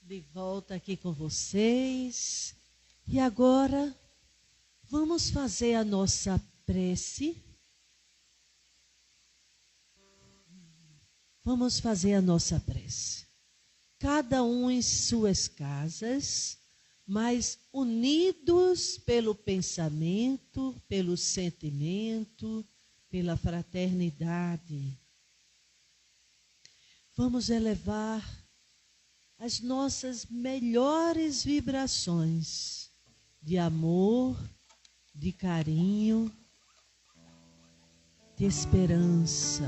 De volta aqui com vocês. E agora vamos fazer a nossa prece. Vamos fazer a nossa prece. Cada um em suas casas, mas unidos pelo pensamento, pelo sentimento, pela fraternidade. Vamos elevar as nossas melhores vibrações de amor, de carinho, de esperança.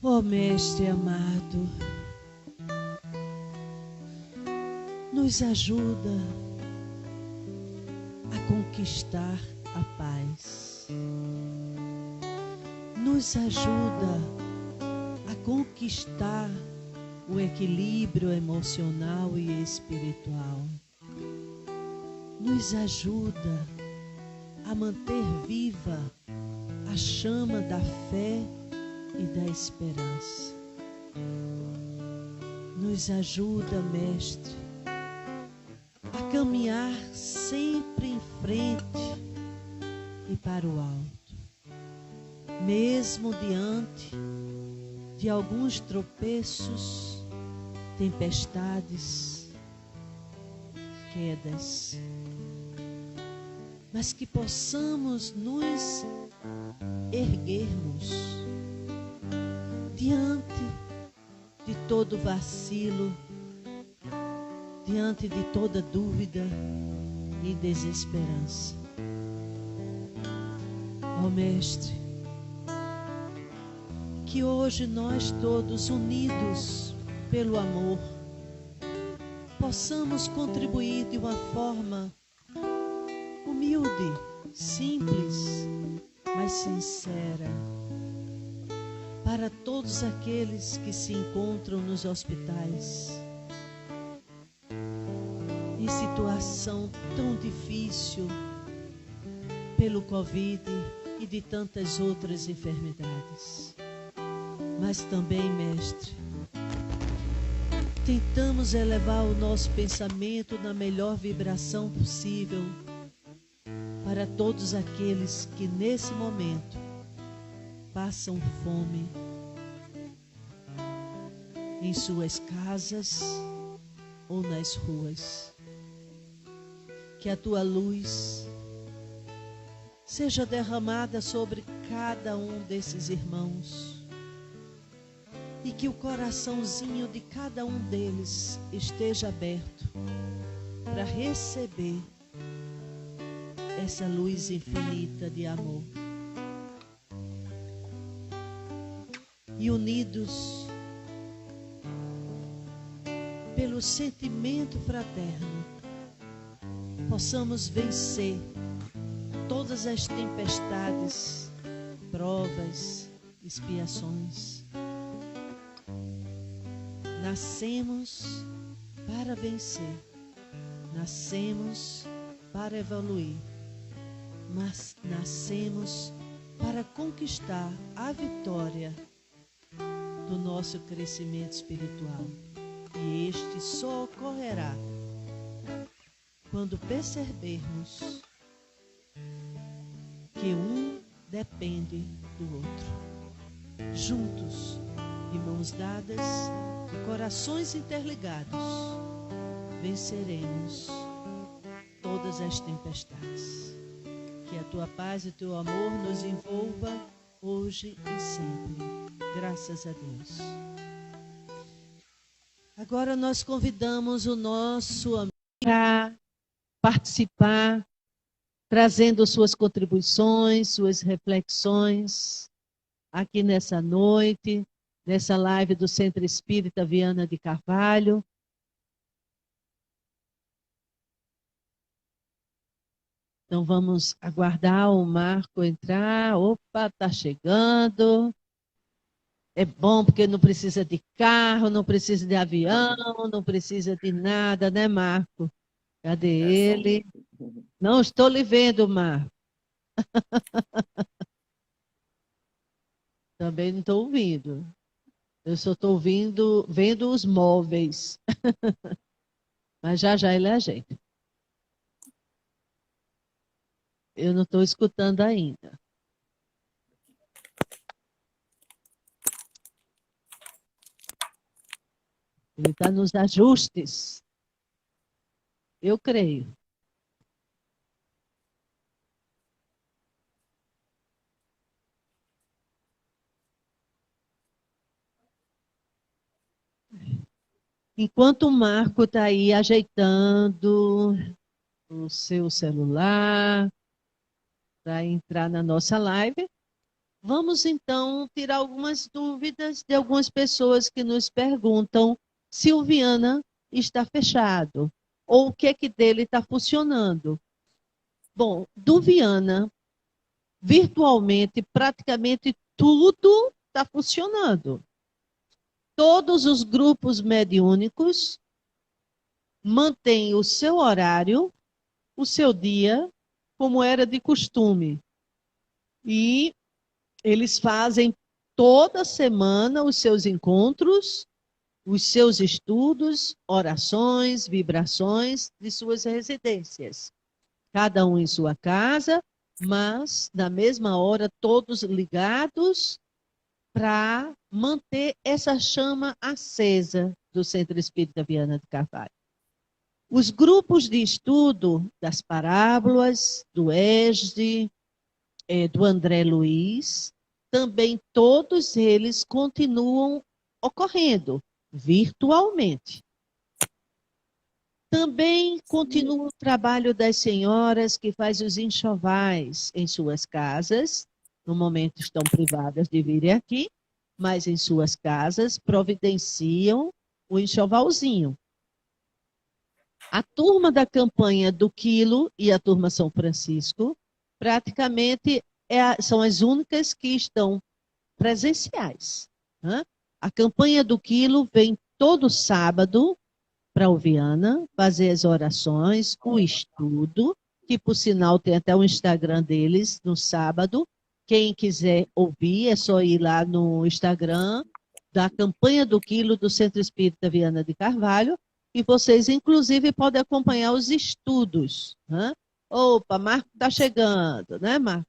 Ó Mestre amado, nos ajuda a conquistar a paz. Nos ajuda a conquistar o equilíbrio emocional e espiritual. Nos ajuda a manter viva a chama da fé e da esperança. Nos ajuda, Mestre, a caminhar sempre em frente e para o alto, mesmo diante de alguns tropeços, tempestades, quedas, mas que possamos nos erguermos diante de todo vacilo, diante de toda dúvida e desesperança. Ó Mestre, que hoje nós todos unidos pelo amor possamos contribuir de uma forma humilde, simples, mas sincera para todos aqueles que se encontram nos hospitais em situação tão difícil pelo Covid e de tantas outras enfermidades. Mas também, Mestre, tentamos elevar o nosso pensamento na melhor vibração possível para todos aqueles que nesse momento passam fome em suas casas ou nas ruas. Que a tua luz seja derramada sobre cada um desses irmãos e que o coraçãozinho de cada um deles esteja aberto para receber essa luz infinita de amor. E unidos pelo sentimento fraterno, possamos vencer todas as tempestades, provas, expiações. Nascemos para vencer, nascemos para evoluir, mas nascemos para conquistar a vitória do nosso crescimento espiritual. E este só ocorrerá quando percebermos que um depende do outro. Juntos, de mãos dadas, de corações interligados, venceremos todas as tempestades. Que a tua paz e o teu amor nos envolva hoje e sempre. Graças a Deus. Agora nós convidamos o nosso amigo para participar, trazendo suas contribuições, suas reflexões, aqui nessa noite, nessa live do Centro Espírita Viana de Carvalho. Então vamos aguardar o Marco entrar. Opa, está chegando. É bom porque não precisa de carro, não precisa de avião, não precisa de nada, né, Marco? Cadê ele? Não estou lhe vendo, Marco. Também não estou ouvindo. Eu só estou vendo os móveis. Mas já já ele ajeita. Eu não estou escutando ainda. Ele está nos ajustes. Eu creio. Enquanto o Marco está aí ajeitando o seu celular para entrar na nossa live, vamos então tirar algumas dúvidas de algumas pessoas que nos perguntam se o Viana está fechado ou o que é que dele está funcionando. Bom, do Viana, virtualmente, praticamente tudo está funcionando. Todos os grupos mediúnicos mantêm o seu horário, o seu dia, como era de costume. E eles fazem toda semana os seus encontros, os seus estudos, orações, vibrações de suas residências. Cada um em sua casa, mas na mesma hora todos ligados para manter essa chama acesa do Centro Espírita Viana de Carvalho. Os grupos de estudo das parábolas, do ESD, do André Luiz, também todos eles continuam ocorrendo virtualmente. Também continua o trabalho das senhoras que faz os enxovais em suas casas. No momento estão privadas de virem aqui, mas em suas casas providenciam o enxovalzinho. A turma da campanha do Quilo e a turma São Francisco praticamente são as únicas que estão presenciais. Né? A campanha do Quilo vem todo sábado para o Viana fazer as orações, o estudo, que por sinal tem até o Instagram deles no sábado. Quem quiser ouvir é só ir lá no Instagram da campanha do Quilo do Centro Espírita Viana de Carvalho e vocês inclusive podem acompanhar os estudos. Né? Opa, Marco está chegando, né, Marco?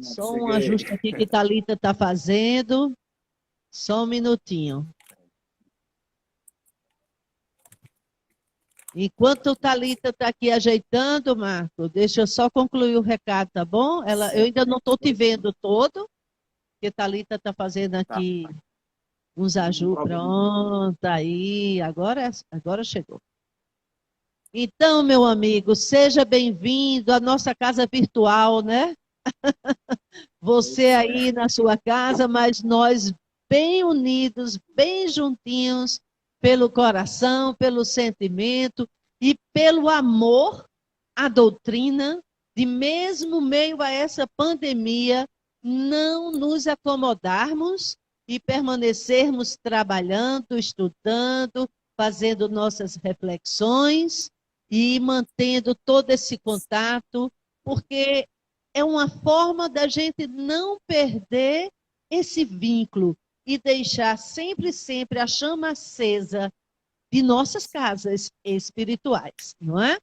Só um ajuste aqui que Thalita está fazendo. Só um minutinho. Enquanto o Thalita está aqui ajeitando, Marco, deixa eu só concluir o recado, tá bom? Eu ainda não estou te vendo todo, porque Thalita está fazendo aqui uns ajustes. Pronto, aí, agora chegou. Então, meu amigo, seja bem-vindo à nossa casa virtual, né? Você aí na sua casa, mas nós bem unidos, bem juntinhos, pelo coração, pelo sentimento e pelo amor à doutrina, de mesmo meio a essa pandemia, não nos acomodarmos e permanecermos trabalhando, estudando, fazendo nossas reflexões e mantendo todo esse contato, porque é uma forma da gente não perder esse vínculo e deixar sempre, sempre a chama acesa de nossas casas espirituais, não é?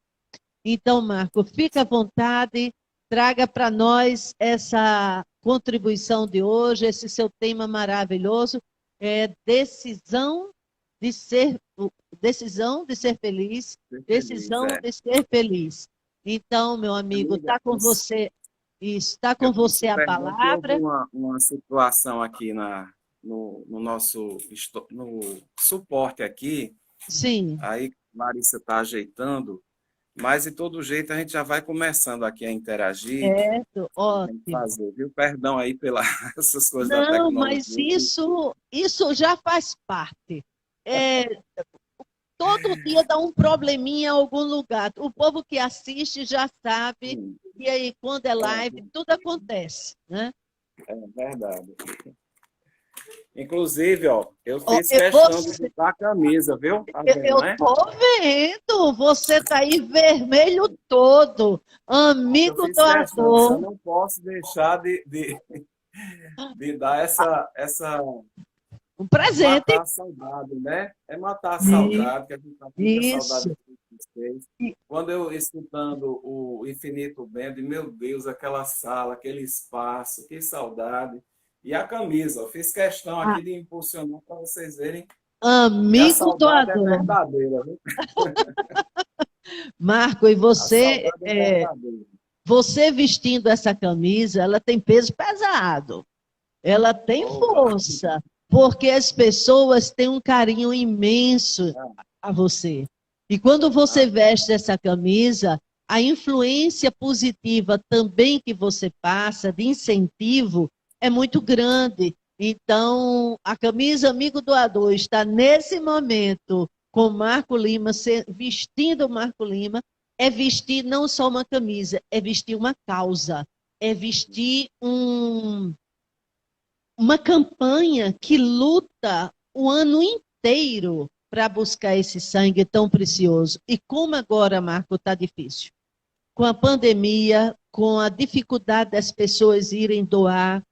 Então, Marco, fica à vontade, traga para nós essa contribuição de hoje, esse seu tema maravilhoso, decisão de ser feliz, decisão de ser feliz. Então, meu amigo, está com você. Está com você a palavra. Uma situação aqui no nosso no suporte aqui. Sim. Aí Larissa está ajeitando, mas de todo jeito a gente já vai começando aqui a interagir. Certo, ótimo. Fazer, viu? Perdão aí pelas essas coisas da tecnologia. Não, mas isso já faz parte. Todo dia dá um probleminha em algum lugar. O povo que assiste já sabe. Sim. E aí, quando é live, tudo acontece, né? É verdade. Inclusive, eu fiz questão de botar a camisa, viu? Tá vendo, eu tô vendo. Você tá aí vermelho todo. Amigo doador. Eu não posso deixar de dar essa Um É presente. matar a saudade, né? É matar a E- saudade, que a gente está com muita saudade Isso. de vocês. E- Quando eu escutando o Infinito Band, meu Deus, aquela sala, aquele espaço, que saudade. E a camisa, eu fiz questão a- aqui de impulsionar para vocês verem que a Amigo saudade é doador. verdadeira, viu? Marco, e A você, saudade é verdadeira. você vestindo essa camisa, ela tem peso pesado. Ela tem Oh, glória força, porque as pessoas têm um carinho imenso a a você. E quando você Deus. veste essa camisa, a influência positiva também que você passa, de incentivo, é muito grande. Então, a camisa Amigo Doador está nesse momento com Marco Lima, vestindo o Marco Lima, é vestir não só uma camisa, é vestir uma causa, é vestir uma campanha que luta o ano inteiro para buscar esse sangue tão precioso. E como agora, Marco, está difícil. Com a pandemia, com a dificuldade das pessoas irem doar,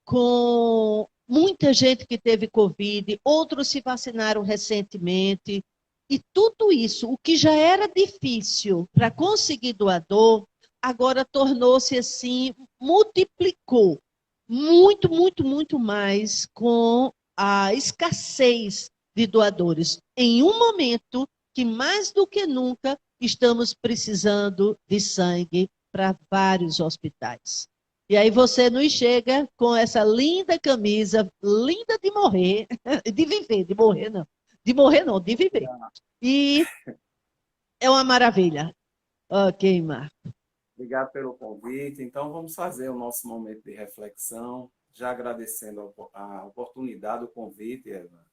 com muita gente que teve Covid, outros se vacinaram recentemente, e tudo isso, o que já era difícil para conseguir doador, agora tornou-se assim, multiplicou muito, muito, muito mais com a escassez de doadores. Em um momento que, mais do que nunca, estamos precisando de sangue para vários hospitais. E aí você nos chega com essa linda camisa, linda de morrer, de viver, de morrer não, de viver. E é uma maravilha. Ok, Marco. Obrigado pelo convite. Então, vamos fazer o nosso momento de reflexão, já agradecendo a oportunidade, o convite, Eva,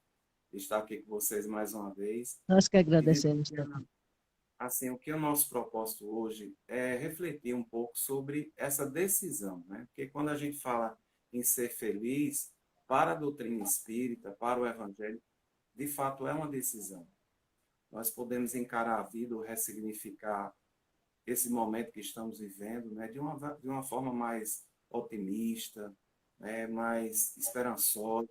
de estar aqui com vocês mais uma vez. Nós que E dizer agradecemos que, também. assim, o que é o nosso propósito hoje é refletir um pouco sobre essa decisão, né? Porque quando a gente fala em ser feliz, para a doutrina espírita, para o evangelho, de fato é uma decisão. Nós podemos encarar a vida ou ressignificar esse momento que estamos vivendo, né, de uma forma mais otimista, né, mais esperançosa,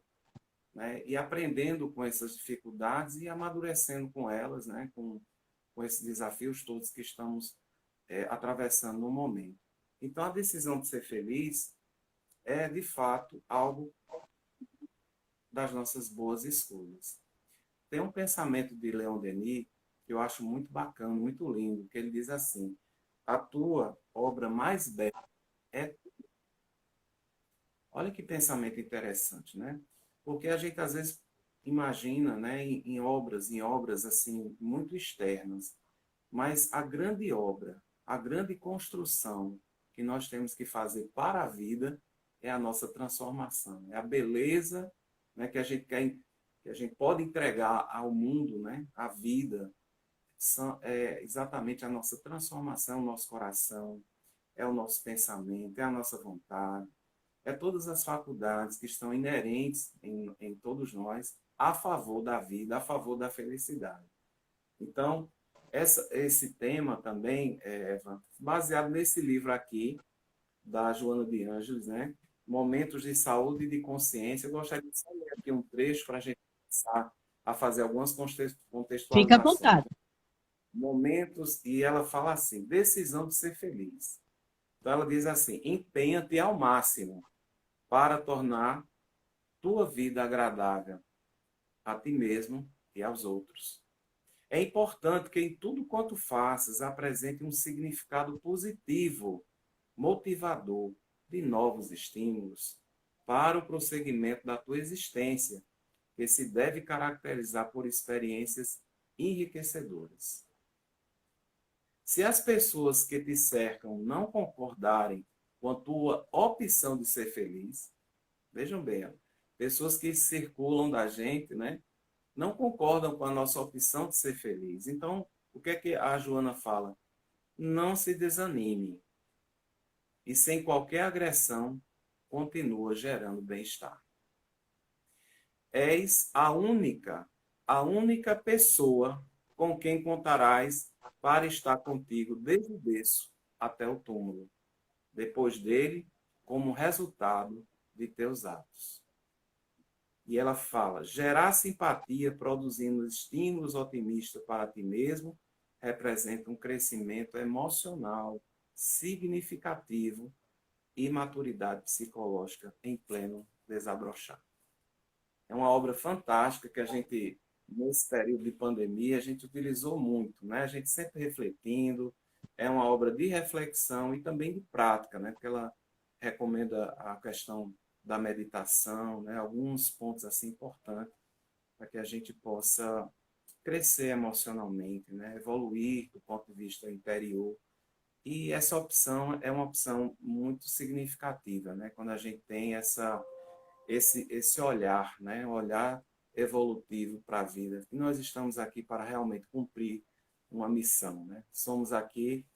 né, e aprendendo com essas dificuldades e amadurecendo com elas, né, com esses desafios todos que estamos atravessando no momento. Então, a decisão de ser feliz é, de fato, algo das nossas boas escolhas. Tem um pensamento de Leon Denis que eu acho muito bacana, muito lindo, que ele diz assim: a tua obra mais bela é. Olha que pensamento interessante, né? Porque a gente às vezes imagina, né, em obras assim muito externas, mas a grande obra, a grande construção que nós temos que fazer para a vida é a nossa transformação, é a beleza, né, que a gente quer, que a gente pode entregar ao mundo, né, à vida, é exatamente a nossa transformação, o nosso coração, é o nosso pensamento, é a nossa vontade, é todas as faculdades que estão inerentes em todos nós a favor da vida, a favor da felicidade. Então, esse tema também, Eva, baseado nesse livro aqui, da Joana de Ângeles, né? Momentos de Saúde e de Consciência. Eu gostaria de só ler aqui um trecho para a gente começar a fazer algumas Fica à contextualizações. vontade. Momentos, e ela fala assim: decisão de ser feliz. Então, ela diz assim: empenha-te ao máximo para tornar tua vida agradável a ti mesmo e aos outros. É importante que em tudo quanto faças apresente um significado positivo, motivador, de novos estímulos para o prosseguimento da tua existência, que se deve caracterizar por experiências enriquecedoras. Se as pessoas que te cercam não concordarem com a tua opção de ser feliz, vejam bem, pessoas que circulam da gente, né, não concordam com a nossa opção de ser feliz. Então, o que é que a Joana fala? Não se desanime. E sem qualquer agressão, continua gerando bem-estar. És a única pessoa com quem contarás para estar contigo desde o berço até o túmulo, depois dele, como resultado de teus atos. E ela fala: gerar simpatia produzindo estímulos otimistas para ti mesmo representa um crescimento emocional significativo e maturidade psicológica em pleno desabrochar. É uma obra fantástica que a gente, nesse período de pandemia, a gente utilizou muito, né? A gente sempre refletindo. É uma obra de reflexão e também de prática, né? Porque ela recomenda a questão da meditação, né? Alguns pontos assim importantes para que a gente possa crescer emocionalmente, né? Evoluir do ponto de vista interior. E essa opção é uma opção muito significativa, né? Quando a gente tem esse olhar, né? Um olhar evolutivo para a vida. E nós estamos aqui para realmente cumprir uma missão, né? Somos aqui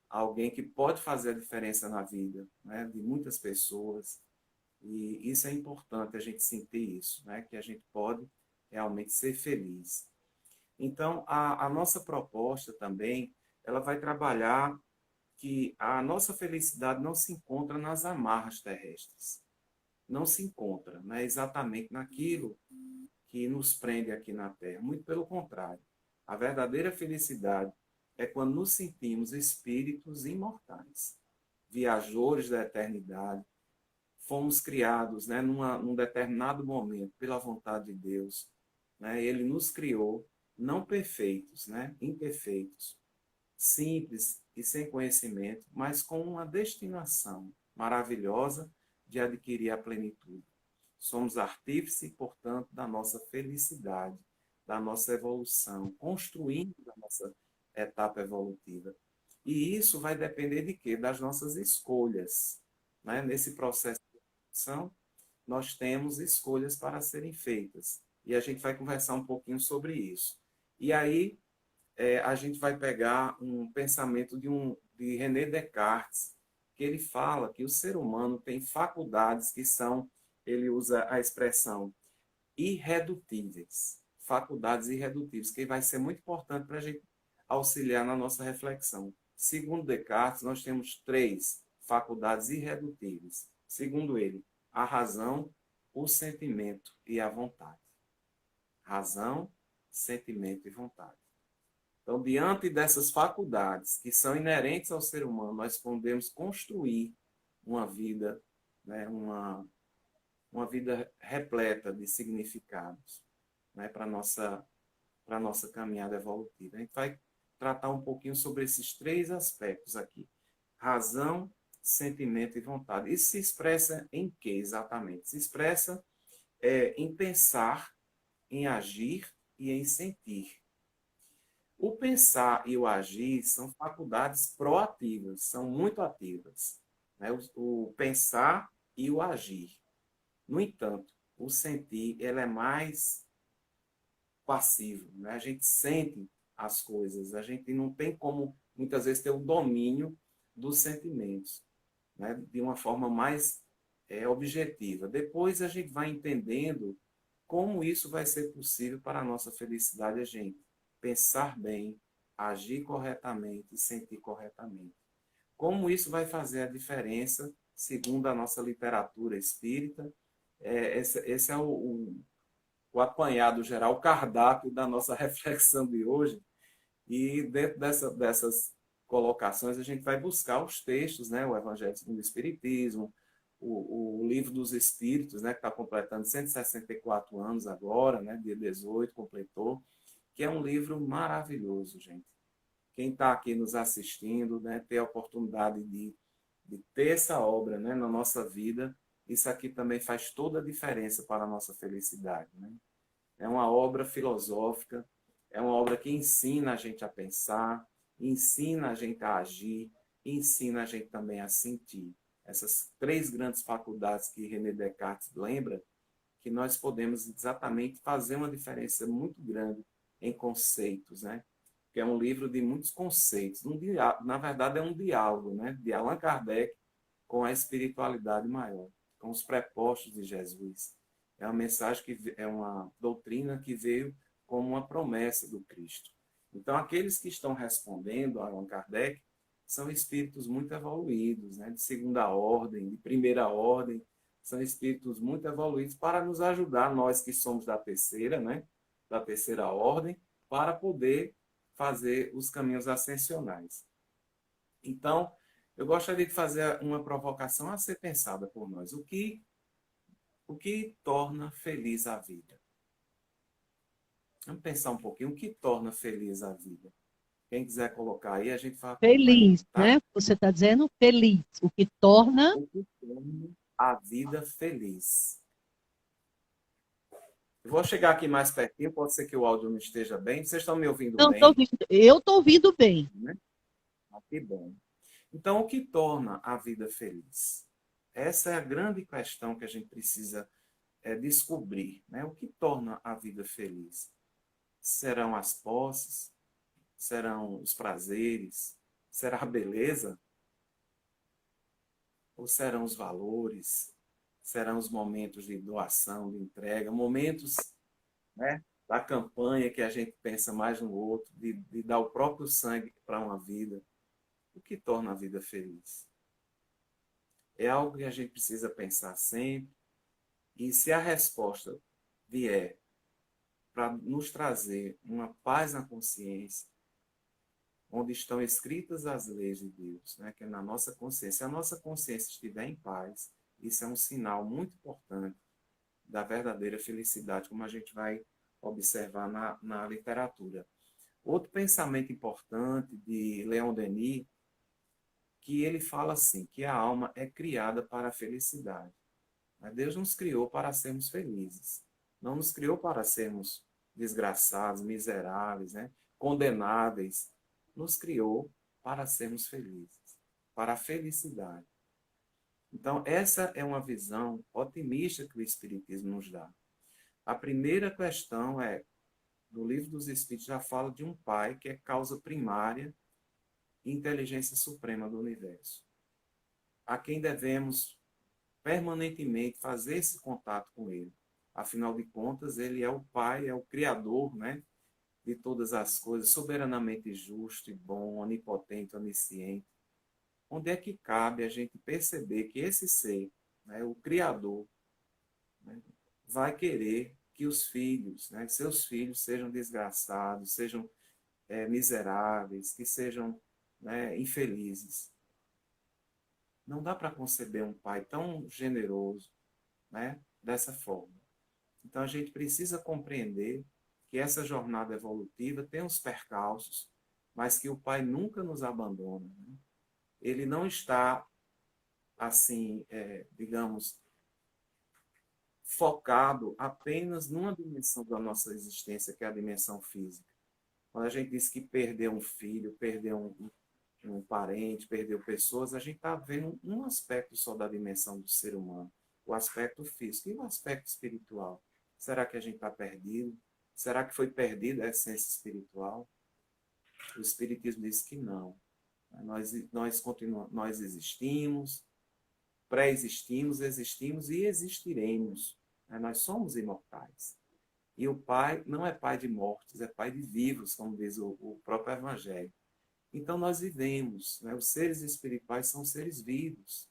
alguém que pode fazer a diferença na vida, né? De muitas pessoas. E isso é importante a gente sentir isso, né? Que a gente pode realmente ser feliz. Então, a nossa proposta também, ela vai trabalhar que a nossa felicidade não se encontra nas amarras terrestres. Não se encontra, né, exatamente naquilo que nos prende aqui na Terra. Muito pelo contrário. A verdadeira felicidade é quando nos sentimos espíritos imortais, viajores da eternidade. Fomos criados, né, num determinado momento pela vontade de Deus. Né? Ele nos criou não perfeitos, né, imperfeitos, simples e sem conhecimento, mas com uma destinação maravilhosa de adquirir a plenitude. Somos artífice, portanto, da nossa felicidade, da nossa evolução, construindo a nossa etapa evolutiva. E isso vai depender de quê? Das nossas escolhas. Né? Nesse processo de evolução, nós temos escolhas para serem feitas. E a gente vai conversar um pouquinho sobre isso. E aí, a gente vai pegar um pensamento de René Descartes, que ele fala que o ser humano tem faculdades que são, ele usa a expressão irredutíveis, faculdades irredutíveis, que vai ser muito importante para a gente auxiliar na nossa reflexão. Segundo Descartes, nós temos 3 faculdades irredutíveis. Segundo ele, a razão, o sentimento e a vontade. Razão, sentimento e vontade. Então, diante dessas faculdades que são inerentes ao ser humano, nós podemos construir uma vida, né, uma vida repleta de significados, né, para a nossa caminhada evolutiva. A gente vai tratar um pouquinho sobre esses 3 aspectos aqui. Razão, sentimento e vontade. Isso se expressa em quê exatamente? Se expressa em pensar, em agir e em sentir. O pensar e o agir são faculdades proativas, são muito ativas. Né? O pensar e o agir. No entanto, o sentir ele é mais passivo. Né? A gente sente as coisas, a gente não tem como, muitas vezes, ter o domínio dos sentimentos, né? De uma forma mais objetiva. Depois a gente vai entendendo como isso vai ser possível para a nossa felicidade, a gente pensar bem, agir corretamente e sentir corretamente. Como isso vai fazer a diferença, segundo a nossa literatura espírita? Esse é o apanhado geral, o cardápio da nossa reflexão de hoje. E dentro dessas colocações, a gente vai buscar os textos, né? O Evangelho segundo o Espiritismo, o Livro dos Espíritos, né? Que está completando 164 anos agora, né? Dia 18 completou, que é um livro maravilhoso, gente. Quem está aqui nos assistindo, né? Ter a oportunidade de ter essa obra, né? Na nossa vida, isso aqui também faz toda a diferença para a nossa felicidade, né? É uma obra filosófica, é uma obra que ensina a gente a pensar, ensina a gente a agir, ensina a gente também a sentir. Essas 3 grandes faculdades que René Descartes lembra, que nós podemos exatamente fazer uma diferença muito grande em conceitos, né? Que é um livro de muitos conceitos. Na verdade, é um diálogo, né? De Allan Kardec com a espiritualidade maior, com os prepostos de Jesus. É uma mensagem que é uma doutrina que veio como uma promessa do Cristo. Então, aqueles que estão respondendo a Allan Kardec são espíritos muito evoluídos, né? De segunda ordem, de primeira ordem, são espíritos muito evoluídos para nos ajudar, nós que somos da terceira, né? Da terceira ordem, para poder fazer os caminhos ascensionais. Então, eu gostaria de fazer uma provocação a ser pensada por nós. O que torna feliz a vida? Vamos pensar um pouquinho. O que torna feliz a vida? Quem quiser colocar aí, a gente vai acompanhando, Feliz, tá? né? Você está dizendo feliz, o que torna. O que torna a vida feliz? Eu vou chegar aqui mais pertinho, pode ser que o áudio não esteja bem. Vocês estão me ouvindo Não, tô bem? ouvindo, eu estou ouvindo bem. Né? Ah, que bom. Então, o que torna a vida feliz? Essa é a grande questão que a gente precisa descobrir. Né? O que torna a vida feliz? Serão as posses? Serão os prazeres? Será a beleza? Ou serão os valores? Serão os momentos de doação, de entrega, momentos, né, da campanha que a gente pensa mais no outro, de dar o próprio sangue para uma vida? O que torna a vida feliz? É algo que a gente precisa pensar sempre, e se a resposta vier para nos trazer uma paz na consciência, onde estão escritas as leis de Deus, né, que é na nossa consciência. Se a nossa consciência estiver em paz, isso é um sinal muito importante da verdadeira felicidade, como a gente vai observar na literatura. Outro pensamento importante de Leon Denis, que ele fala assim, que a alma é criada para a felicidade. Mas Deus nos criou para sermos felizes. Não nos criou para sermos desgraçados, miseráveis, né? Condenáveis. Nos criou para sermos felizes, para a felicidade. Então, essa é uma visão otimista que o Espiritismo nos dá. A primeira questão é, no Livro dos Espíritos já fala de um Pai que é causa primária e inteligência suprema do universo, a quem devemos permanentemente fazer esse contato com ele. Afinal de contas, ele é o Pai, é o Criador, né, de todas as coisas, soberanamente justo e bom, onipotente, onisciente. Onde é que cabe a gente perceber que esse ser, né, o Criador, né, vai querer que os filhos, né, seus filhos sejam desgraçados, sejam miseráveis, que sejam, né, infelizes? Não dá para conceber um pai tão generoso, né, dessa forma. Então a gente precisa compreender que essa jornada evolutiva tem os percalços, mas que o pai nunca nos abandona. Né? Ele não está, assim, digamos, focado apenas numa dimensão da nossa existência, que é a dimensão física. Quando a gente diz que perdeu um filho, perdeu um parente, perdeu pessoas, a gente está vendo um aspecto só da dimensão do ser humano, o aspecto físico. E o aspecto espiritual? Será que a gente está perdido? Será que foi perdida a essência espiritual? O Espiritismo diz que não. Nós existimos, pré-existimos, existimos e existiremos. Nós somos imortais. E o Pai não é Pai de mortos, é Pai de vivos, como diz o próprio Evangelho. Então nós vivemos, né? Os seres espirituais são seres vivos.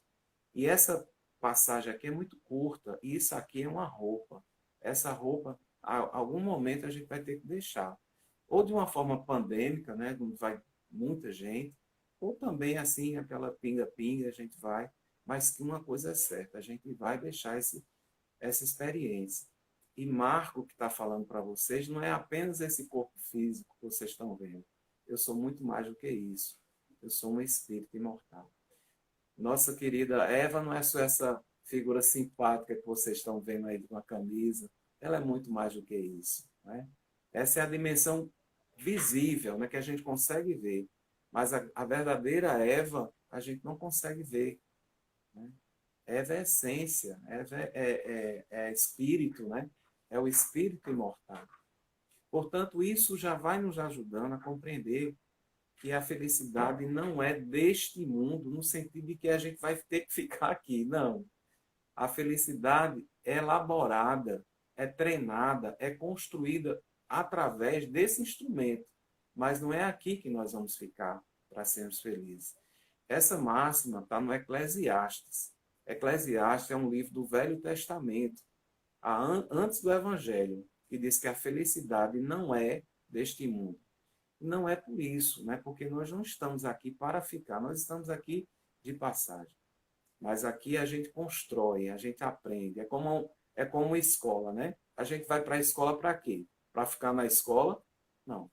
E essa passagem aqui é muito curta, e isso aqui é uma roupa. Essa roupa, a algum momento a gente vai ter que deixar. Ou de uma forma pandêmica, né? Como vai muita gente, ou também assim, aquela pinga-pinga, a gente vai, mas que uma coisa é certa, a gente vai deixar essa experiência. E Marco, que está falando para vocês, não é apenas esse corpo físico que vocês estão vendo. Eu sou muito mais do que isso. Eu sou um espírito imortal. Nossa querida Eva não é só essa figura simpática que vocês estão vendo aí com a camisa. Ela é muito mais do que isso. Né? Essa é a dimensão visível, né, que a gente consegue ver. Mas a verdadeira Eva, a gente não consegue ver. Né? Eva é essência, Eva é espírito, né? É o espírito imortal. Portanto, isso já vai nos ajudando a compreender que a felicidade não é deste mundo, no sentido de que a gente vai ter que ficar aqui. Não. A felicidade é elaborada, é treinada, é construída através desse instrumento. Mas não é aqui que nós vamos ficar para sermos felizes. Essa máxima está no Eclesiastes. Eclesiastes é um livro do Velho Testamento, antes do Evangelho, que diz que a felicidade não é deste mundo. Não é por isso, né? Porque nós não estamos aqui para ficar, nós estamos aqui de passagem. Mas aqui a gente constrói, a gente aprende. É como uma escola, né? A gente vai para a escola para quê? Para ficar na escola? Não,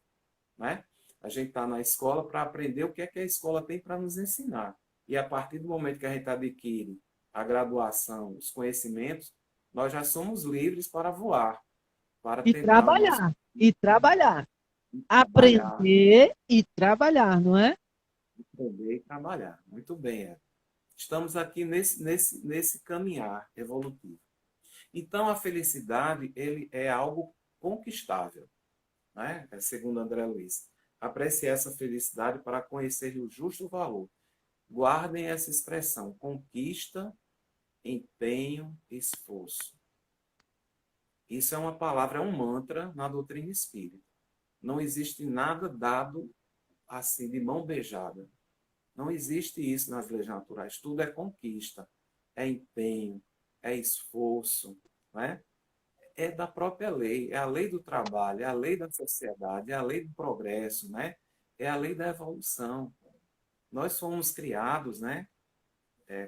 né? A gente está na escola para aprender o que é que a escola tem para nos ensinar. E a partir do momento que a gente adquire a graduação, os conhecimentos, nós já somos livres para voar, para E tentar o nosso trabalhar, e trabalhar. trabalhar, Aprender e trabalhar, não é? aprender e trabalhar. Muito bem, Eva. Estamos aqui nesse caminhar evolutivo. Então, a felicidade ele é algo conquistável, né? Segundo André Luiz. Aprecie essa felicidade para conhecer o justo valor. Guardem essa expressão: conquista, empenho, esforço. Isso é uma palavra, é um mantra na doutrina espírita. Não existe nada dado assim de mão beijada. Não existe isso nas leis naturais. Tudo é conquista, é empenho, é esforço, né? É da própria lei. É a lei do trabalho, é a lei da sociedade, é a lei do progresso, né? É a lei da evolução. Nós fomos criados, né?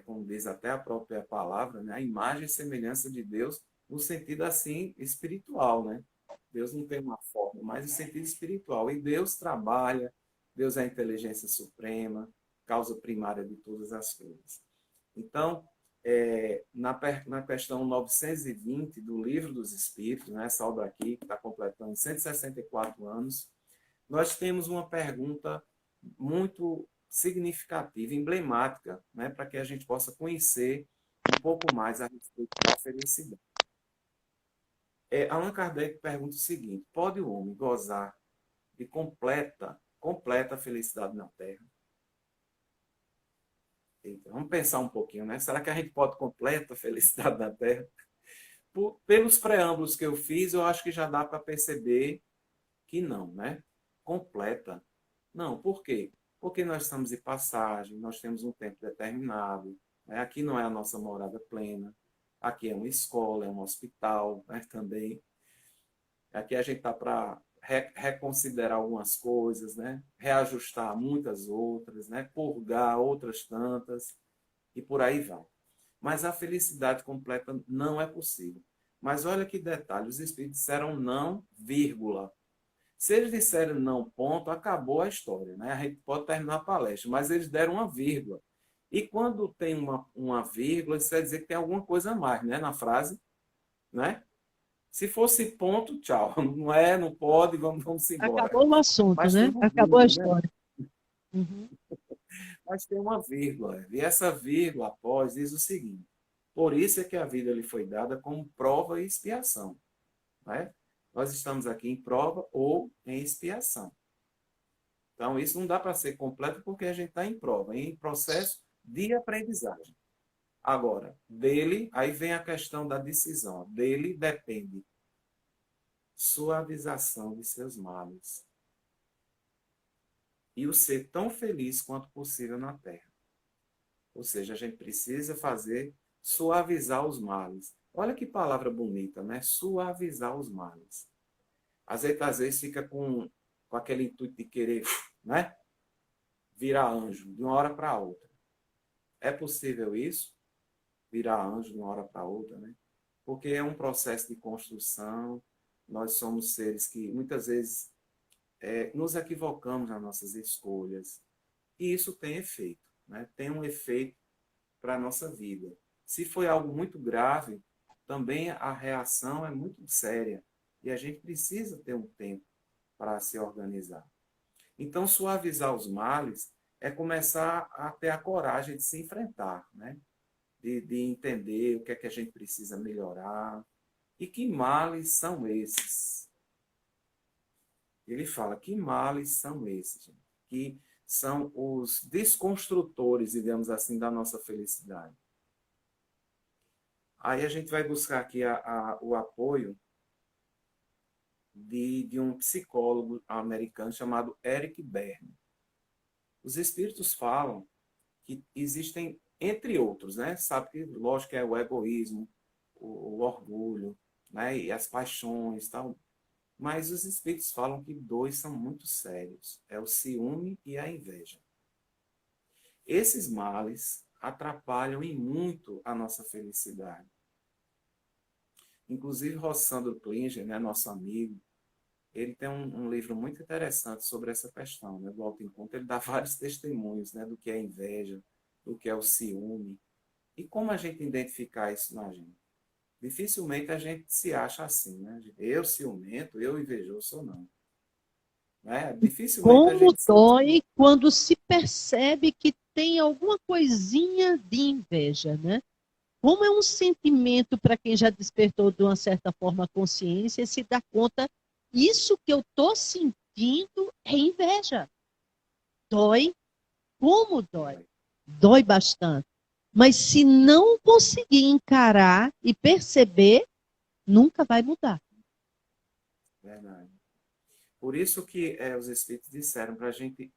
Como diz até a própria palavra, né? A imagem e semelhança de Deus, no sentido assim espiritual, né? Deus não tem uma forma, mas no sentido espiritual. E Deus trabalha, Deus é a inteligência suprema, causa primária de todas as coisas. Então, na questão 920 do Livro dos Espíritos, né, essa obra aqui, que está completando 164 anos, nós temos uma pergunta muito significativa, emblemática, né, para que a gente possa conhecer um pouco mais a respeito da felicidade. Allan Kardec pergunta o seguinte: pode o homem gozar de completa felicidade na Terra? Eita, vamos pensar um pouquinho, né? Será que a gente pode completa felicidade na Terra? Pelos preâmbulos que eu fiz, eu acho que já dá para perceber que não, né? Completa. Não, por quê? Porque nós estamos de passagem, nós temos um tempo determinado, né? Aqui não é a nossa morada plena, aqui é uma escola, é um hospital, né? Também. Aqui a gente está para reconsiderar algumas coisas, né? Reajustar muitas outras, né? Purgar outras tantas, e por aí vai. Mas a felicidade completa não é possível. Mas olha que detalhe, os espíritos disseram não, vírgula. Se eles disserem não, ponto, acabou a história, né? A gente pode terminar a palestra, mas eles deram uma vírgula. E quando tem uma vírgula, isso quer dizer que tem alguma coisa a mais, né? Na frase, né? Se fosse ponto, tchau. Não é, não pode, vamos embora. Acabou o assunto, Mas tem né? uma Acabou a vírgula, né? história. Uhum. Mas tem uma vírgula. E essa vírgula após diz o seguinte: por isso é que a vida lhe foi dada como prova e expiação. Né? Nós estamos aqui em prova ou em expiação. Então, isso não dá para ser completo porque a gente está em prova, em processo de aprendizagem. Agora, dele, aí vem a questão da decisão. Dele depende suavização de seus males e o ser tão feliz quanto possível na Terra. Ou seja, a gente precisa fazer suavizar os males. Olha que palavra bonita, né? Suavizar os males. Às vezes fica com aquele intuito de querer, né? Virar anjo de uma hora para outra. É possível isso? Virar anjo de uma hora para outra, né? Porque é um processo de construção. Nós somos seres que muitas vezes nos equivocamos nas nossas escolhas. E isso tem efeito, né? Tem um efeito para a nossa vida. Se foi algo muito grave, também a reação é muito séria. E a gente precisa ter um tempo para se organizar. Então, suavizar os males é começar a ter a coragem de se enfrentar, né? De entender o que é que a gente precisa melhorar. E que males são esses? Ele fala, que males são esses? Gente? Que são os desconstrutores, digamos assim, da nossa felicidade. Aí a gente vai buscar aqui o apoio de um psicólogo americano chamado Eric Berne. Os espíritos falam que existem entre outros, né? Sabe que, lógico, é o egoísmo, o orgulho, né? E as paixões, tal. Mas os espíritos falam que dois são muito sérios, é o ciúme e a inveja. Esses males atrapalham em muito a nossa felicidade. Inclusive, Rossandro Klinger, né, nosso amigo, ele tem um livro muito interessante sobre essa questão, né, do autoencontro. Ele dá vários testemunhos, né, do que é inveja, do que é o ciúme, e como a gente identificar isso na gente. Dificilmente a gente se acha assim, né? Eu ciumento, eu invejoso, não. Né? Dificilmente a Como gente se... dói quando se percebe que tem alguma coisinha de inveja, né? Como é um sentimento para quem já despertou de uma certa forma a consciência e se dá conta, isso que eu estou sentindo é inveja. Dói, como dói? Dói bastante. Mas se não conseguir encarar e perceber, nunca vai mudar. Verdade. Por isso que os espíritos disseram para a gente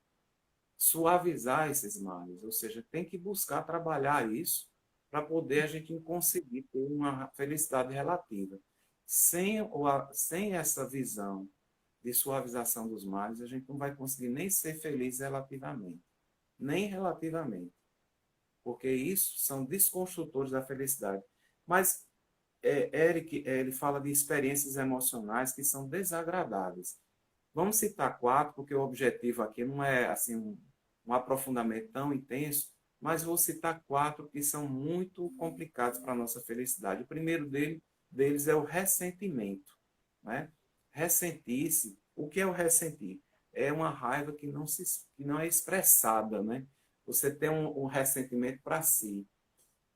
suavizar esses males, ou seja, tem que buscar trabalhar isso para poder a gente conseguir ter uma felicidade relativa. Sem essa visão de suavização dos males, a gente não vai conseguir nem ser feliz relativamente, nem relativamente, porque isso são desconstrutores da felicidade. Mas Eric, ele fala de experiências emocionais que são desagradáveis. Vamos citar quatro, porque o objetivo aqui não é assim um aprofundamento tão intenso, mas vou citar quatro que são muito complicados para a nossa felicidade. O primeiro deles é o ressentimento. Né? Ressentir-se. O que é o ressentir? É uma raiva que não é expressada. Né? Você tem um ressentimento para si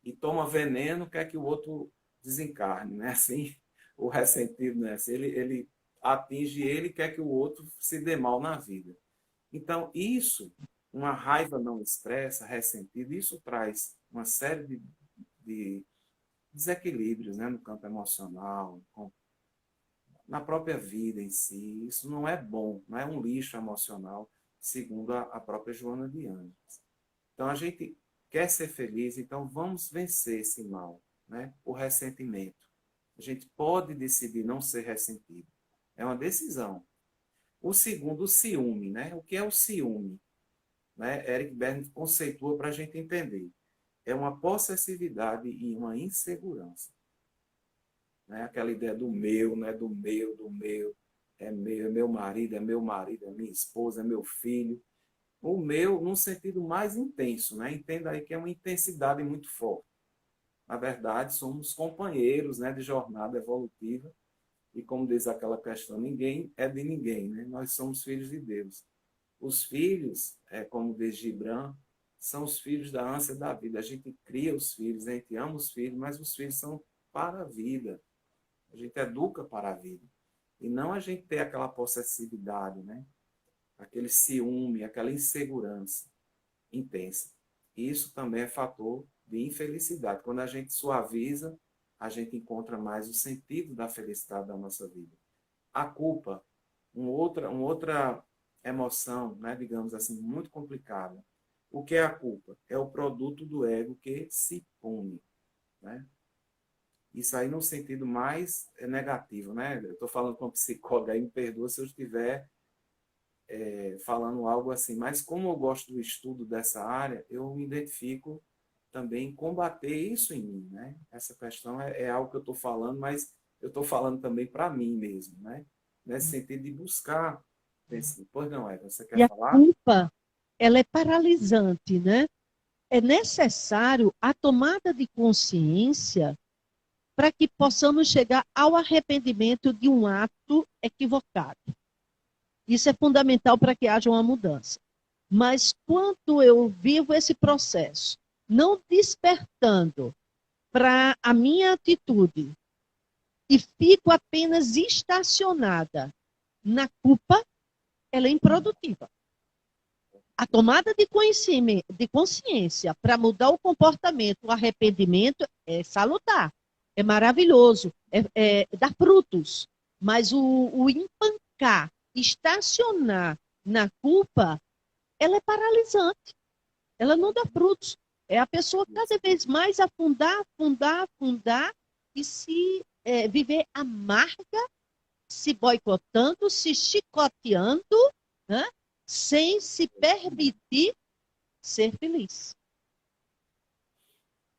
e toma veneno, quer que o outro desencarne. Né? Assim, o ressentido, né? Assim, ele atinge ele, quer que o outro se dê mal na vida. Então, isso, uma raiva não expressa, ressentida, isso traz uma série de desequilíbrios, né, no campo emocional, na própria vida em si. Isso não é bom, não é um lixo emocional, segundo a própria Joana de Ângeles. Então, a gente quer ser feliz, então vamos vencer esse mal, né, o ressentimento. A gente pode decidir não ser ressentido. É uma decisão. O segundo, o ciúme. Né? O que é o ciúme? Né? Eric Berne conceitua para a gente entender. É uma possessividade e uma insegurança. Né? Aquela ideia do meu, né? Do meu, do meu. É meu marido, é meu marido, é minha esposa, é meu filho. O meu, num sentido mais intenso. Né? Entenda aí que é uma intensidade muito forte. Na verdade, somos companheiros, né, de jornada evolutiva. E como diz aquela questão, ninguém é de ninguém. Né? Nós somos filhos de Deus. Os filhos, como diz Gibran, são os filhos da ânsia da vida. A gente cria os filhos, a gente ama os filhos, mas os filhos são para a vida. A gente educa para a vida. E não a gente ter aquela possessividade, né? Aquele ciúme, aquela insegurança intensa. E isso também é fator de infelicidade. Quando a gente suaviza, a gente encontra mais o sentido da felicidade da nossa vida. A culpa, uma outra emoção, né, digamos assim, muito complicada. O que é a culpa? É o produto do ego que se pune. Né? Isso aí no sentido mais negativo. Né? Eu estou falando com um psicólogo aí, me perdoa se eu estiver falando algo assim, mas como eu gosto do estudo dessa área, eu me identifico também em combater isso em mim. Né? Essa questão é algo que eu estou falando, mas eu estou falando também para mim mesmo. Né? Nesse sentido de buscar. Pois não, Eva, você E quer a falar? culpa, ela é paralisante, né? É necessário a tomada de consciência para que possamos chegar ao arrependimento de um ato equivocado. Isso é fundamental para que haja uma mudança. Mas quando eu vivo esse processo, não despertando para a minha atitude e fico apenas estacionada na culpa, ela é improdutiva. A tomada de consciência para mudar o comportamento, o arrependimento, é salutar, é maravilhoso, dá frutos. Mas o empancar, estacionar na culpa, ela é paralisante, ela não dá frutos. É a pessoa cada vez mais afundar, afundar, afundar e se viver amarga, se boicotando, se chicoteando, né? Sem se permitir ser feliz.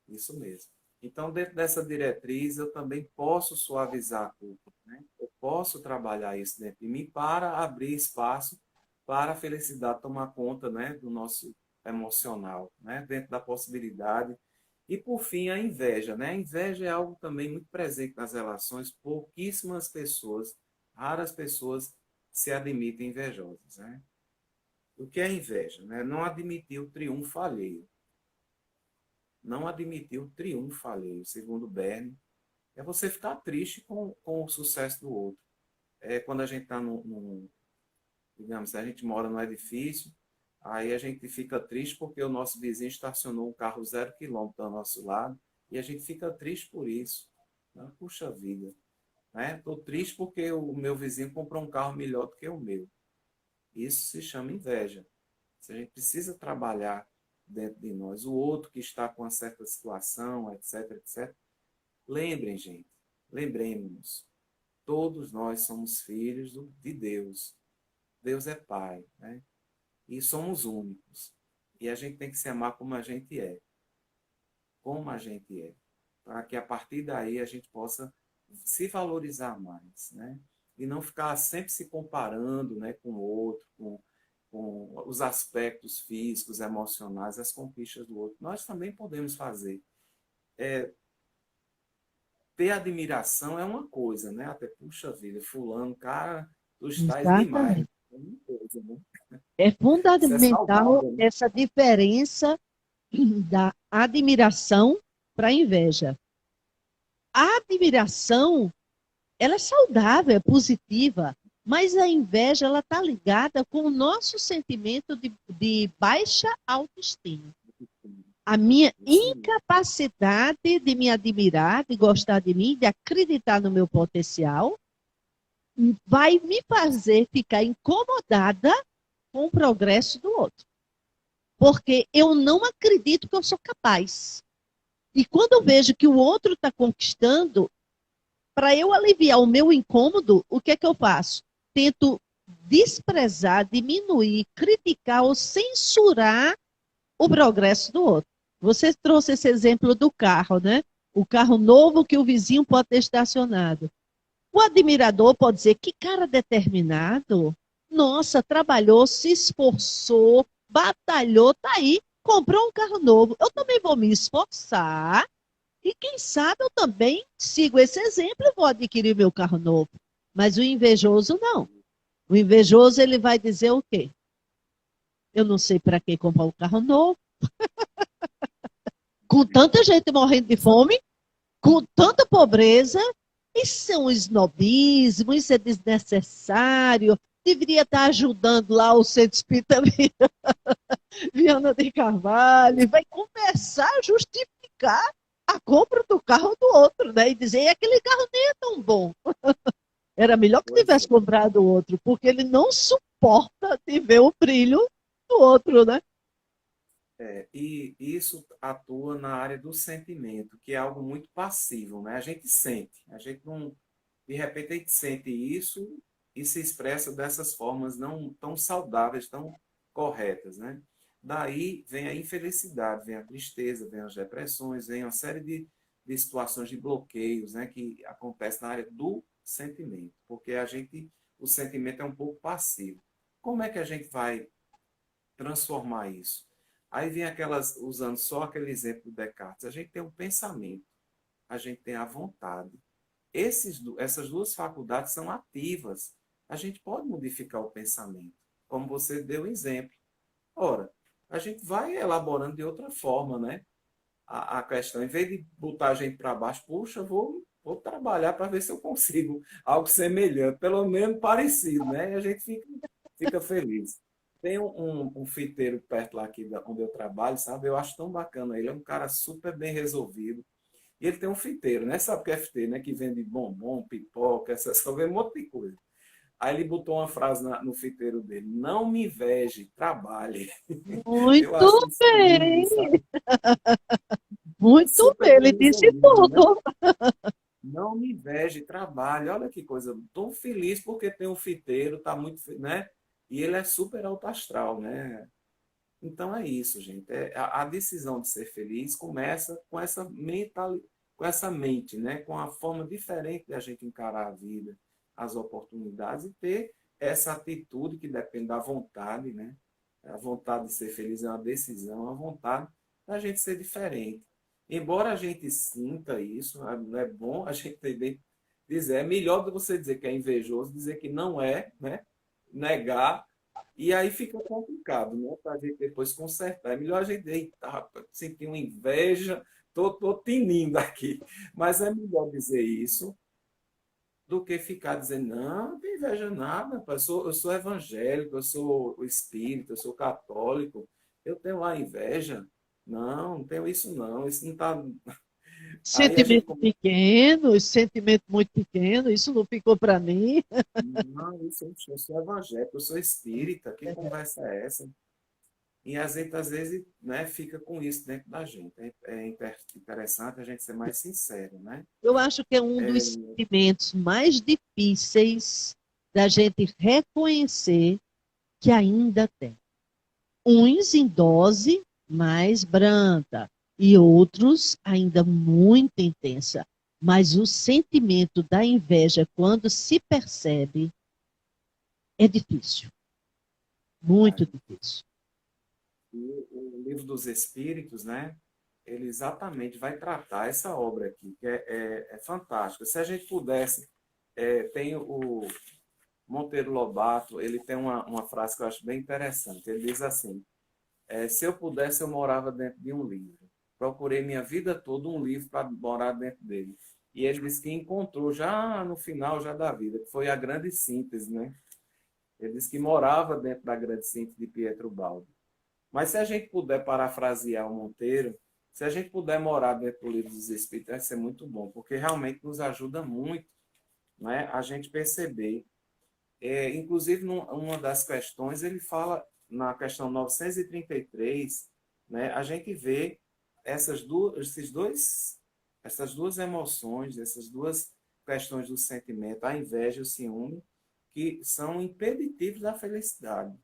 Isso mesmo. Então, dentro dessa diretriz, eu também posso suavizar a culpa, né? Eu posso trabalhar isso dentro de mim para abrir espaço para a felicidade tomar conta, né, do nosso emocional, né, dentro da possibilidade. E, por fim, a inveja, né? A inveja é algo também muito presente nas relações. Pouquíssimas pessoas, raras pessoas se admitem invejosas, né? O que é inveja, né? Não admitir o triunfo alheio. Não admitir o triunfo alheio, segundo Berne, é você ficar triste com o sucesso do outro. É quando a gente está digamos, a gente mora num edifício, aí a gente fica triste porque o nosso vizinho estacionou um carro 0 km ao nosso lado, e a gente fica triste por isso. Né? Puxa vida. Estou triste porque o meu vizinho comprou um carro melhor do que o meu. Isso se chama inveja. A gente precisa trabalhar dentro de nós. O outro que está com uma certa situação, etc, etc. Lembrem, gente, lembremos-nos, todos nós somos filhos de Deus. Deus é Pai, né? E somos únicos. E a gente tem que se amar como a gente é. Como a gente é. Para que a partir daí a gente possa se valorizar mais, né? E não ficar sempre se comparando, né, com o outro, com os aspectos físicos, emocionais, as conquistas do outro. Nós também podemos fazer. Ter admiração é uma coisa, né? Até, puxa vida, fulano, cara, tu estás demais. Exatamente. É uma coisa, né? É Isso é fundamental saudável, né? essa diferença da admiração para a inveja. A admiração, ela é saudável, é positiva, mas a inveja, ela está ligada com o nosso sentimento de baixa autoestima. A minha Isso mesmo. incapacidade de me admirar, de gostar de mim, de acreditar no meu potencial, vai me fazer ficar incomodada com o progresso do outro. Porque eu não acredito que eu sou capaz. E quando eu vejo que o outro está conquistando, para eu aliviar o meu incômodo, o que é que eu faço? Tento desprezar, diminuir, criticar ou censurar o progresso do outro. Você trouxe esse exemplo do carro, né? O carro novo que o vizinho pode ter estacionado. O admirador pode dizer, que cara determinado. Nossa, trabalhou, se esforçou, batalhou, tá aí, comprou um carro novo. Eu também vou me esforçar e quem sabe eu também sigo esse exemplo e vou adquirir meu carro novo. Mas o invejoso não. O invejoso ele vai dizer o quê? Eu não sei para que comprar um carro novo, com tanta gente morrendo de fome, com tanta pobreza. Isso é um snobismo, isso é desnecessário. Deveria estar ajudando lá o Centro Espírita Viana de Carvalho. Vai começar a justificar a compra do carro do outro, né? E dizer, aquele carro nem é tão bom. Era melhor que Pois tivesse é. comprado outro, porque ele não suporta de ver o brilho do outro, né? E isso atua na área do sentimento, que é algo muito passivo, né? A gente sente, a gente não, de repente a gente sente isso e se expressa dessas formas não tão saudáveis, tão corretas, né? Daí vem a infelicidade, vem a tristeza, vem as depressões, vem uma série de situações de bloqueios, né? Que acontece na área do sentimento, porque o sentimento é um pouco passivo. Como é que a gente vai transformar isso? Aí vem aquelas, usando só aquele exemplo do Descartes, a gente tem um pensamento, a gente tem a vontade. Essas duas faculdades são ativas. A gente pode modificar o pensamento, como você deu exemplo. Ora, a gente vai elaborando de outra forma, né? A questão, em vez de botar a gente para baixo, puxa, vou trabalhar para ver se eu consigo algo semelhante, pelo menos parecido, né? E a gente fica feliz. Tem um fiteiro perto lá aqui onde eu trabalho, sabe? Eu acho tão bacana. Ele é um cara super bem resolvido. E ele tem um fiteiro, né? Sabe o que é fiteiro, né? Que vende bombom, pipoca, só vende um monte de coisa. Aí ele botou uma frase no fiteiro dele: não me inveje, trabalhe. Eu Muito acho isso lindo, bem, sabe? muito Super bem. Ele bem disse resolvido, né? tudo. Não me inveje, trabalhe. Olha que coisa. Estou feliz porque tem um fiteiro, tá muito, né? E ele é super alto astral, né? Então é isso, gente. A decisão de ser feliz começa com essa com essa mente, né? Com a forma diferente de a gente encarar a vida, as oportunidades e ter essa atitude que depende da vontade, né? A vontade de ser feliz é uma decisão, a vontade da gente ser diferente. Embora a gente sinta isso, é bom a gente também dizer, é melhor do que você dizer que é invejoso, dizer que não é, né? Negar e aí fica complicado, né? Para a gente depois consertar. É melhor a gente, eita, rapaz, sentir uma inveja, tô tinindo aqui. Mas é melhor dizer isso do que ficar dizendo, não, não tem inveja nada, rapaz. Eu sou evangélico, eu sou espírita, eu sou católico, eu tenho lá inveja. Não, não tenho isso não, isso não está. Aí a gente Sentimento pequeno, sentimento muito pequeno, isso não ficou para mim. não, isso eu sou evangélico, eu sou espírita, que conversa é essa? E às vezes, né, fica com isso dentro da gente. Interessante a gente ser mais sincero, né? Eu acho que é um dos sentimentos mais difíceis da gente reconhecer que ainda tem. Uns em dose mais branda e outros ainda muito intensa. Mas o sentimento da inveja, quando se percebe, é difícil, muito Verdade. difícil. E o livro dos Espíritos, né? Ele exatamente vai tratar essa obra aqui, que é fantástica. Se a gente pudesse, tem o Monteiro Lobato, ele tem uma frase que eu acho bem interessante. Ele diz assim: se eu pudesse, eu morava dentro de um livro. Procurei minha vida toda um livro para morar dentro dele. E ele disse que encontrou já no final já da vida, que foi a grande síntese, né? Ele disse que morava dentro da grande síntese de Pietro Baldi. Mas se a gente puder parafrasear o Monteiro, se a gente puder morar dentro do livro dos Espíritos, vai ser muito bom, porque realmente nos ajuda muito, né, a gente perceber. Inclusive, uma das questões, ele fala, na questão 933, né, a gente vê essas duas emoções, essas duas questões do sentimento, a inveja e o ciúme, que são impeditivos da felicidade.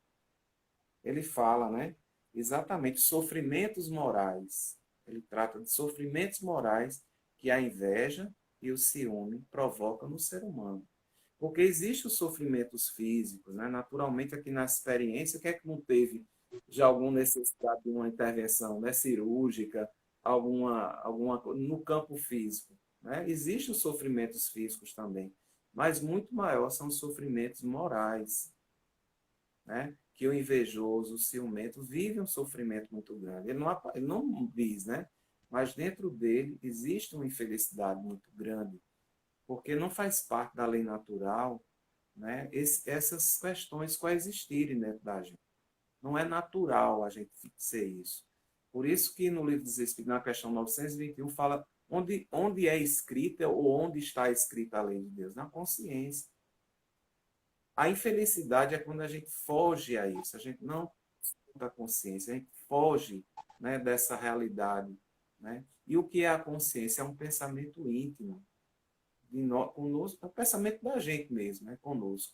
Ele fala, né? Exatamente, sofrimentos morais. Ele trata de sofrimentos morais que a inveja e o ciúme provocam no ser humano. Porque existem os sofrimentos físicos, né? Naturalmente, aqui na experiência, quem é que não teve já alguma necessidade de uma intervenção, né? Cirúrgica, alguma no campo físico, né? Existem os sofrimentos físicos também, mas muito maior são os sofrimentos morais, né? Que o invejoso, o ciumento, vive um sofrimento muito grande. Ele não diz, né? Mas dentro dele existe uma infelicidade muito grande, porque não faz parte da lei natural, né? Essas questões coexistirem dentro da gente. Não é natural a gente ser isso. Por isso que no livro dos Espíritos, na questão 921, fala onde é escrita ou onde está escrita a lei de Deus? Na consciência. A infelicidade é quando a gente foge a isso, a gente não da consciência, a gente foge, né, dessa realidade. Né? E o que é a consciência? É um pensamento íntimo de nós, conosco, é o pensamento da gente mesmo, né, conosco.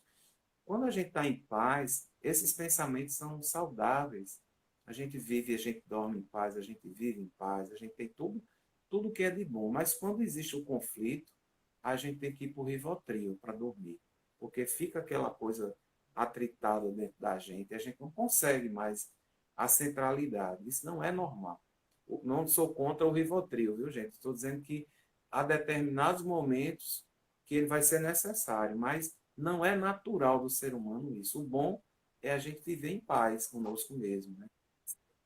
Quando a gente está em paz, esses pensamentos são saudáveis. A gente vive, a gente dorme em paz, a gente vive em paz, a gente tem tudo que é de bom. Mas quando existe o conflito, a gente tem que ir para o Rivotril para dormir. Porque fica aquela coisa atritada dentro da gente e a gente não consegue mais a centralidade. Isso não é normal. Não sou contra o Rivotril, viu, gente? Estou dizendo que há determinados momentos que ele vai ser necessário, mas não é natural do ser humano isso. O bom é a gente viver em paz conosco mesmo, né?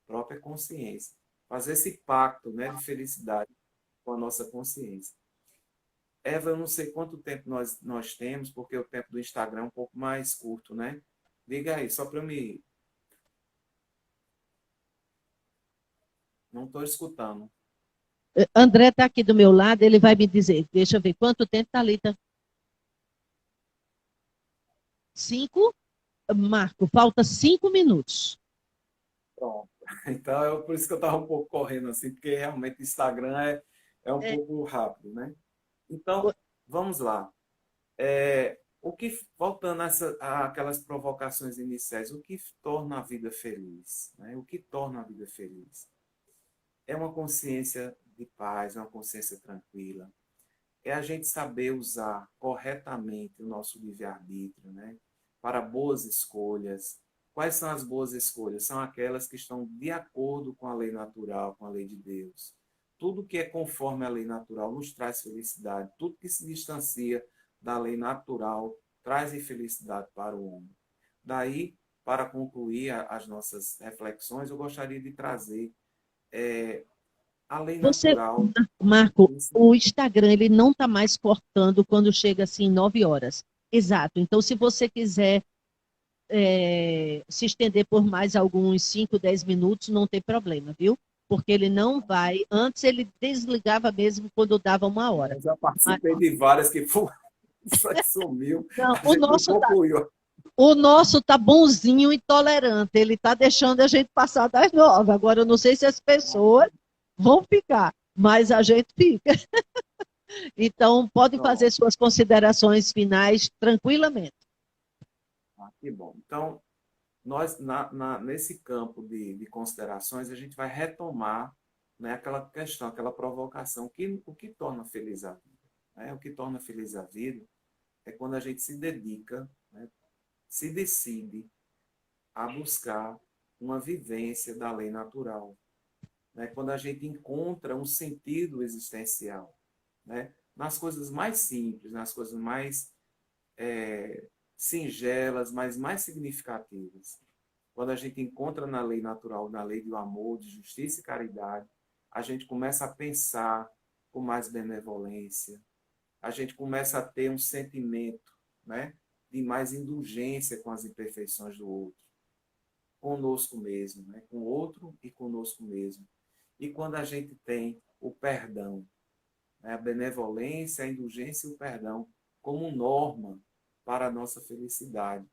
Própria consciência. Fazer esse pacto, né, de felicidade com a nossa consciência. Eva, eu não sei quanto tempo nós temos, porque o tempo do Instagram é um pouco mais curto, né? Diga aí, só para eu me. Não estou escutando. André está aqui do meu lado, ele vai me dizer. Deixa eu ver quanto tempo, Thalita? 5, Marco, falta 5 minutos. Pronto. Então, por isso que eu estava um pouco correndo assim, porque realmente o Instagram é um pouco rápido, né? Então, vamos lá. Voltando àquelas provocações iniciais, o que torna a vida feliz? Né? O que torna a vida feliz? É uma consciência de paz, é uma consciência tranquila. É a gente saber usar corretamente o nosso livre-arbítrio, né? Para boas escolhas. Quais são as boas escolhas? São aquelas que estão de acordo com a lei natural, com a lei de Deus. Tudo que é conforme a lei natural nos traz felicidade. Tudo que se distancia da lei natural traz infelicidade para o homem. Daí, para concluir as nossas reflexões, eu gostaria de trazer a lei Você, natural. Marco, o Instagram ele não está mais cortando quando chega assim 9 horas. Exato. Então, se você quiser se estender por mais alguns 5, 10 minutos, não tem problema, viu? Porque ele não vai. Antes ele desligava mesmo quando dava 1 hora. Eu já Mas, participei de várias que sumiu, não, a gente não concluiu. o nosso tá bonzinho e tolerante. Ele tá deixando a gente passar das 9. Agora, eu não sei se as pessoas vão ficar, mas a gente fica. Então, pode fazer Pronto. suas considerações finais tranquilamente. Que bom. Então, nós, nesse campo de considerações, a gente vai retomar, né, aquela questão, aquela provocação, o que torna feliz a vida. Né? O que torna feliz a vida é quando a gente se dedica, né, se decide a buscar uma vivência da lei natural. Né? Quando a gente encontra um sentido existencial, né? Nas coisas mais simples, nas coisas mais singelas, mas mais significativas. Quando a gente encontra na lei natural, na lei do amor, de justiça e caridade, a gente começa a pensar com mais benevolência, a gente começa a ter um sentimento, né, de mais indulgência com as imperfeições do outro, conosco mesmo, né, com o outro e conosco mesmo. E quando a gente tem o perdão, né, a benevolência, a indulgência e o perdão como norma para a nossa felicidade,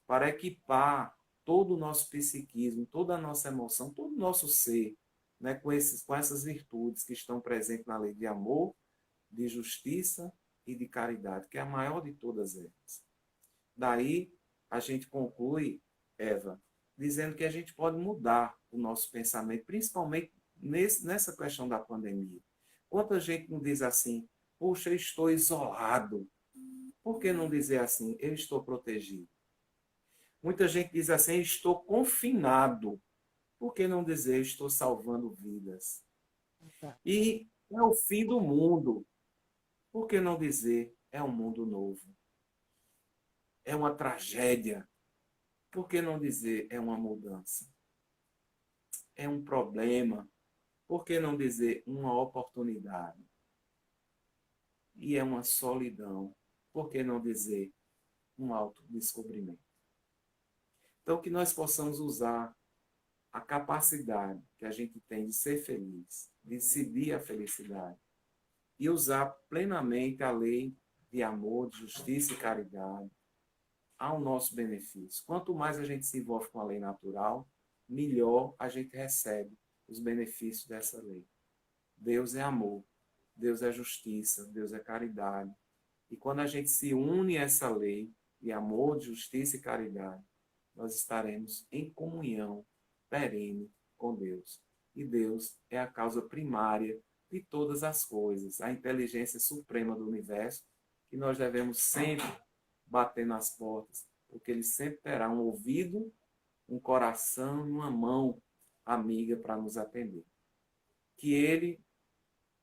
para equipar todo o nosso psiquismo, toda a nossa emoção, todo o nosso ser, né, com essas virtudes que estão presentes na lei de amor, de justiça e de caridade, que é a maior de todas elas. Daí, a gente conclui, Eva, dizendo que a gente pode mudar o nosso pensamento, principalmente nessa questão da pandemia. Quanta gente não diz assim, puxa, eu estou isolado. Por que não dizer assim, eu estou protegido? Muita gente diz assim, estou confinado. Por que não dizer, estou salvando vidas? E é o fim do mundo. Por que não dizer, é um mundo novo? É uma tragédia. Por que não dizer, é uma mudança? É um problema. Por que não dizer, uma oportunidade? E é uma solidão. Por que não dizer, um autodescobrimento? Então, que nós possamos usar a capacidade que a gente tem de ser feliz, de decidir a felicidade e usar plenamente a lei de amor, de justiça e caridade ao nosso benefício. Quanto mais a gente se envolve com a lei natural, melhor a gente recebe os benefícios dessa lei. Deus é amor, Deus é justiça, Deus é caridade. E quando a gente se une a essa lei de amor, de justiça e caridade, nós estaremos em comunhão perene com Deus. E Deus é a causa primária de todas as coisas, a inteligência suprema do universo, que nós devemos sempre bater nas portas, porque Ele sempre terá um ouvido, um coração e uma mão amiga para nos atender. Que Ele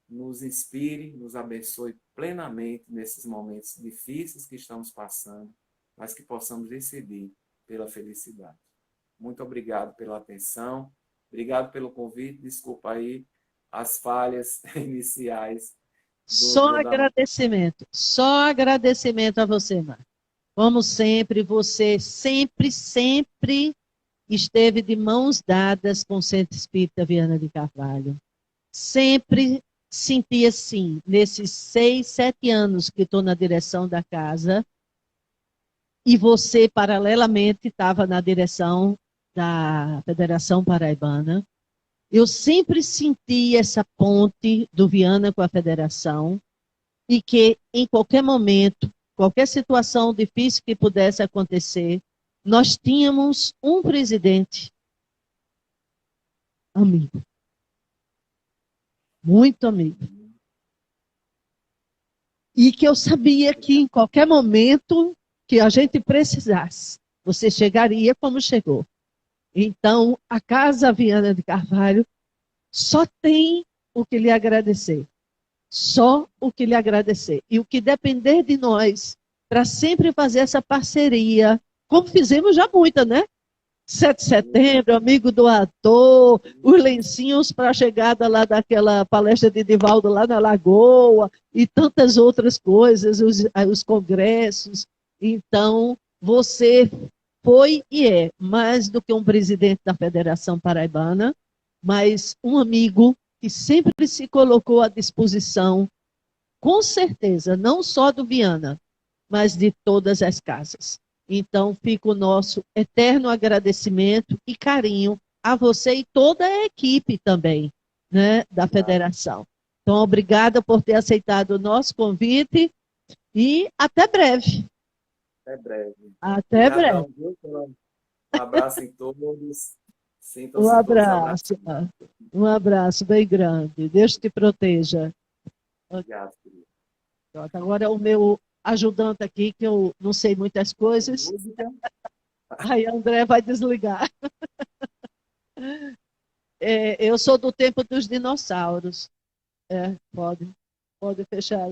nos inspire, nos abençoe plenamente nesses momentos difíceis que estamos passando, mas que possamos decidir pela felicidade. Muito obrigado pela atenção, obrigado pelo convite, desculpa aí as falhas iniciais. Só agradecimento a você, Marco. Como sempre, você sempre esteve de mãos dadas com o Centro Espírita Viana de Carvalho. Sempre senti assim, nesses 6, 7 anos que estou na direção da casa, e você, paralelamente, estava na direção da Federação Paraibana. Eu sempre senti essa ponte do Viana com a Federação e que, em qualquer momento, qualquer situação difícil que pudesse acontecer, nós tínhamos um presidente amigo, muito amigo. E que eu sabia que, em qualquer momento que a gente precisasse, você chegaria como chegou. Então, a Casa Viana de Carvalho só tem o que lhe agradecer. Só o que lhe agradecer. E o que depender de nós, para sempre fazer essa parceria, como fizemos já muita, né? 7 de setembro, amigo do ator, os lencinhos para a chegada lá daquela palestra de Divaldo lá na Lagoa, e tantas outras coisas, os congressos. Então, você foi e é mais do que um presidente da Federação Paraibana, mas um amigo que sempre se colocou à disposição, com certeza, não só do Viana, mas de todas as casas. Então, fica o nosso eterno agradecimento e carinho a você e toda a equipe também, né, da federação. Então, obrigada por ter aceitado o nosso convite e até breve. Até breve. Até breve. Um abraço em todos. Um abraço. Um abraço bem grande. Deus te proteja. Obrigado, querido. Agora o meu ajudante aqui, que eu não sei muitas coisas. Música. Aí André vai desligar. Eu sou do tempo dos dinossauros. Pode fechar.